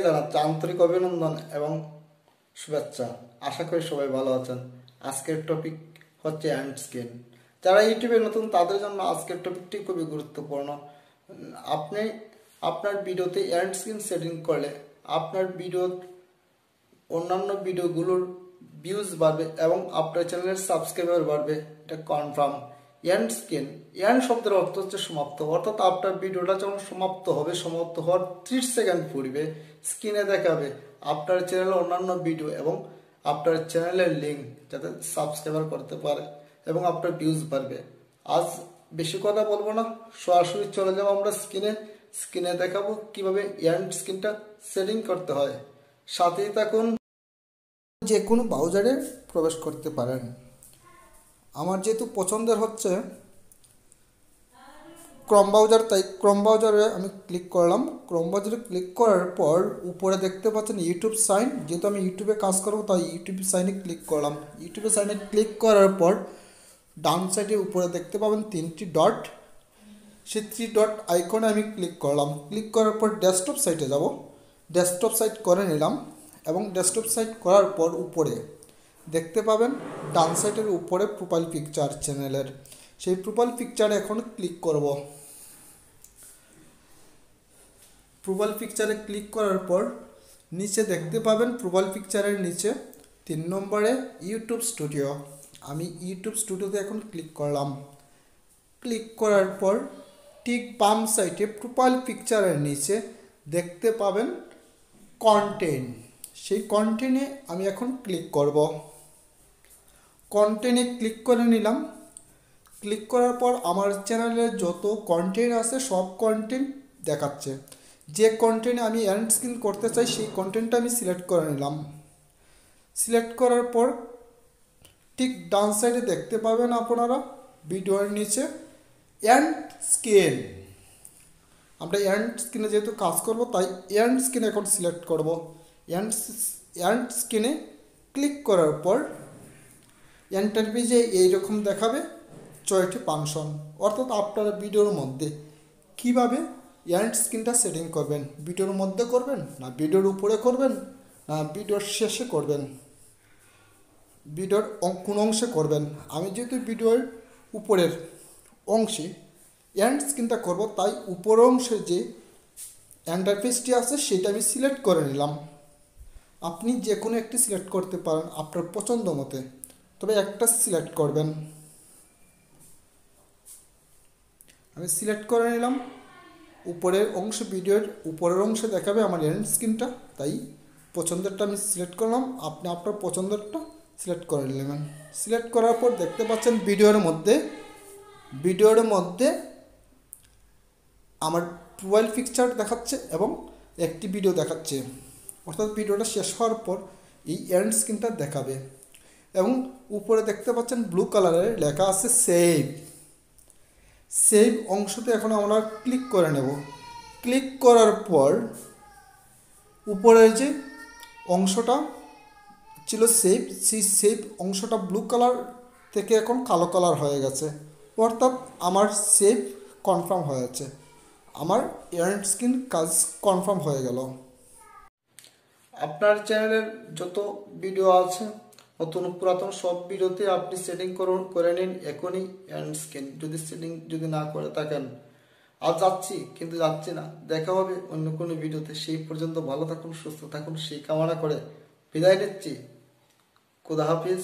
জানাচ্ছি আন্তরিক অভিনন্দন এবং শুভেচ্ছা। আশা করি সবাই ভালো আছেন। আজকের টপিক হচ্ছে হ্যান্ড স্ক্রিন। যারা ইউটিউবে নতুন তাদের জন্য আজকের টপিকটি খুবই গুরুত্বপূর্ণ। আপনি আপনার ভিডিওতে হ্যান্ড স্ক্রিন সেটিং করলে আপনার ভিডিওর অন্যান্য ভিডিওগুলোর ভিউজ বাড়বে এবং আপনার চ্যানেলের সাবস্ক্রাইবার বাড়বে, এটা কনফার্ম। এন্ড স্ক্রিন, এন্ড শব্দের অর্থ হচ্ছে সমাপ্ত, অর্থাৎ আপনার ভিডিওটা যখন সমাপ্ত হবে, সমাপ্ত হওয়ার 30 সেকেন্ড পূর্বে স্ক্রিনে দেখাবে আপনার চ্যানেলের অন্যান্য ভিডিও এবং আপনার চ্যানেলের লিঙ্ক, যাতে সাবস্ক্রাইবার করতে পারে এবং আপনার ভিউজ বাড়বে। আজ বেশি কথা বলবো না, সরাসরি চলে যাবো আমরা স্ক্রিনে দেখাবো কিভাবে এন্ড স্ক্রিনটা সেটিং করতে হয়। সাথেই থাকুন। যে কোনো ব্রাউজারে প্রবেশ করতে পারেন। আমার যেহেতু পছন্দের হচ্ছে ক্রোম ব্রাউজার, তাই ক্রোম ব্রাউজারে আমি ক্লিক করলাম। ক্রোম ব্রাউজারে ক্লিক করার পর উপরে দেখতে পাচ্ছেন ইউটিউব সাইন। যেহেতু আমি ইউটিউবে কাজ করবো তাই ইউটিউব সাইনে ক্লিক করলাম। ইউটিউবে সাইনে ক্লিক করার পর ডান সাইডে উপরে দেখতে পাবেন 3টি ডট, সেই 3 ডট আইকনে আমি ক্লিক করলাম। ক্লিক করার পর ডেস্কটপ সাইটে যাব। ডেস্কটপ সাইট করে নিলাম এবং ডেস্কটপ সাইট করার পর উপরে দেখতে পাবেন ডান সাইডের উপরে প্রোফাইল পিকচার চ্যানেলের, সেই প্রোফাইল পিকচারে এখন ক্লিক করব। প্রোফাইল পিকচারে ক্লিক করার পর নিচে দেখতে পাবেন প্রোফাইল পিকচারের নিচে 3 নম্বরে ইউটিউব স্টুডিও। আমি ইউটিউব স্টুডিওতে এখন ক্লিক করলাম। ক্লিক করার পর ঠিক বাম সাইডে প্রোফাইল পিকচারের নিচে দেখতে পাবেন কন্টেন্ট, সেই কন্টেন্টে আমি এখন ক্লিক করব। কন্টেন্টে ক্লিক করে নিলাম। ক্লিক করার পর আমার চ্যানেলে যত কন্টেন্ট আছে সব কন্টেন্ট দেখাচ্ছে। যে কন্টেন্ট আমি এন্ড স্ক্রিন করতে চাই সেই কন্টেন্টটা আমি সিলেক্ট করে নিলাম। সিলেক্ট করার পর ঠিক ডান সাইডে দেখতে পাবেন আপনারা ভিডিওর নিচে এন্ড স্ক্রিন। আমরা এন্ড স্ক্রিনে যেহেতু কাজ করব তাই এন্ড স্ক্রিন এখন সিলেক্ট করব। এন্ড স্ক্রিনে ক্লিক করার পর এন্টার পেজে এইরকম দেখাবে 6টি ফাংশন, অর্থাৎ আপনারা ভিডিওর মধ্যে কিভাবে এন্ড স্ক্রিনটা সেটিং করবেন। ভিডিওর মধ্যে করবেন না ভিডিওর উপরে করবেন না ভিডিওর শেষে করবেন, ভিডিওর কোন অংশে করবেন। আমি যেহেতু ভিডিওর উপরের অংশে এন্ড স্ক্রিনটা করব তাই উপর অংশে যে ইন্টারফেসটি আছে সেটা আমি সিলেক্ট করে নিলাম। আপনি যে কোনো একটি সিলেক্ট করতে পারেন আপনার পছন্দ মতে, তবে একটা সিলেক্ট করবেন। আমি সিলেক্ট করে নিলাম। উপরের অংশ, ভিডিওর উপরের অংশে দেখাবে আমার এন্ড স্ক্রিনটা, তাই পছন্দেরটা আমি সিলেক্ট করলাম। আপনি আপনার পছন্দেরটা সিলেক্ট করে নেবেন। সিলেক্ট করার পর দেখতে পাচ্ছেন ভিডিওর মধ্যে আমার প্রোফাইল পিকচার দেখাচ্ছে এবং একটি ভিডিও দেখাচ্ছে, অর্থাৎ ভিডিওটা শেষ হওয়ার পর এই এন্ড স্ক্রিনটা দেখাবে। এবং উপরে দেখতে পাচ্ছেন ব্লু কালারের লেখা আছে সেভ অংশতে এখন আমরা ক্লিক করে নেব। ক্লিক করার পর উপরের যে অংশটা ছিল সেই সেভ অংশটা ব্লু কালার থেকে এখন কালো কালার হয়ে গেছে, অর্থাৎ আমার সেভ কনফার্ম হয়েছে, আমার এন্ড স্ক্রিন কাজ কনফার্ম হয়ে গেল। আপনার চ্যানেলের যত ভিডিও আছে নতুন পুরাতন সব ভিডিওতে আপনি সেটিং করে নিন এখনই এন্ড স্ক্রিন, যদি না করে থাকেন। আজ যাচ্ছি না, দেখা হবে অন্য কোনো ভিডিওতে। সেই পর্যন্ত ভালো থাকুন, সুস্থ থাকুন, সেই কামনা করে বিদায় নিচ্ছি। খুদা হাফিজ।